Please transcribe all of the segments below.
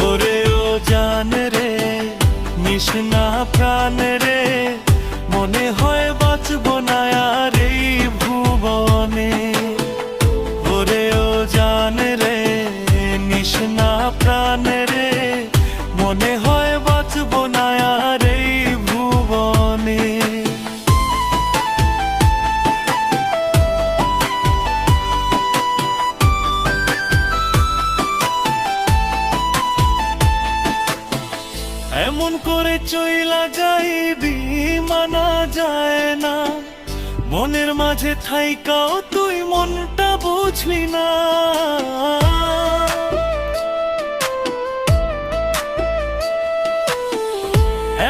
ওরে ও জান রে নিশনা প্রাণ রে মনে হয় বাঁচব না আর এই ভুবনে। ওরে ও জান রে নিশনা প্রাণ রে মনে হয় বাঁচব না আর এই ভুবনে। এমন করে চইলা যাইবি মানা যায় না, মনের মাঝে থাইকাও তুই মনটা বুঝলি না।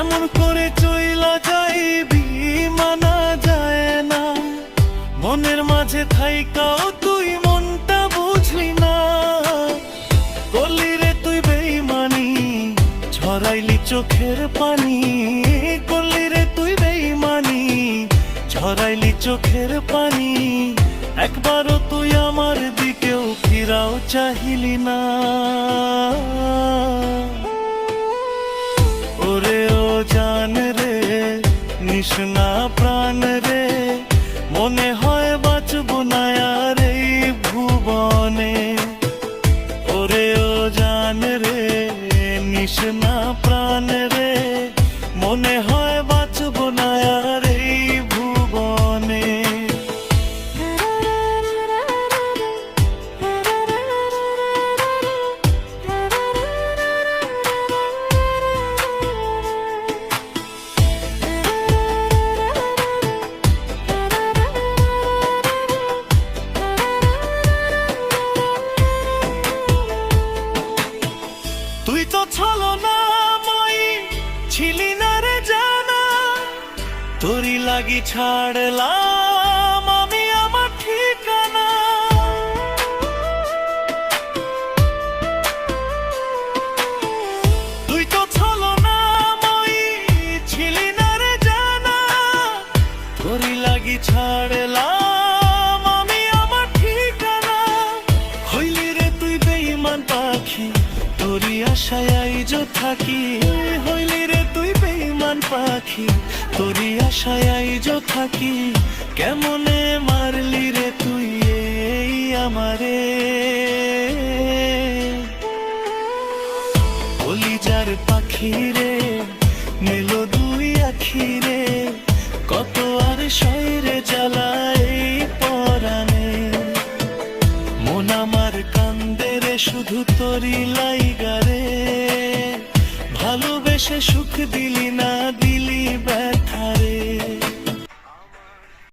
এমন করে চইলা যাইবি মানা যায় না, মনের মাঝে থাইকাও তুই মনটা বুঝলি না। করলি রে তুই বেইমানি ঝরাইলি চোখের পানি, করলি রে তুই বেইমানি ঝরাইলি চোখের পানি। একবারও তুই আমার দিকেও ফিরাও চাহিলি না। ওরে ও জান রে নিশনা প্রাণ রে মনে হয় বাঁচব না আর এই ভুবনে। ওরে ও জান রে নিশনা প্রাণ রে মনে হয় বাঁচব না আর এই ভুবনে। তুই তো ছলনাময়ী ছিলি না রে জানা, তোরই লাগি ছাড়লাম আমি আমার ঠিকানা। তুই তো ছলনাময়ী ছিলি না রে জানা, তোরই লাগি ছাড়লাম আমি আমার ঠিকানা। হইলি রে তুই বেঈমান পাখি তোরই আশায় আইজ থাকি, হইলি রে তুই বেঈমান পাখি তোরই আশায় আইজ থাকি। কেমনে মারলি রে তুই এই আমারে, কলিজার পাখি রে নিল দুই আখি রে, কত আর শয়রে জ্বালায় পরাণে। মন আমার কান্দে রে শুধু তোরই লাইগা রে, ভালোবেসে সুখ দিলি না দিলি ব্যথা রে।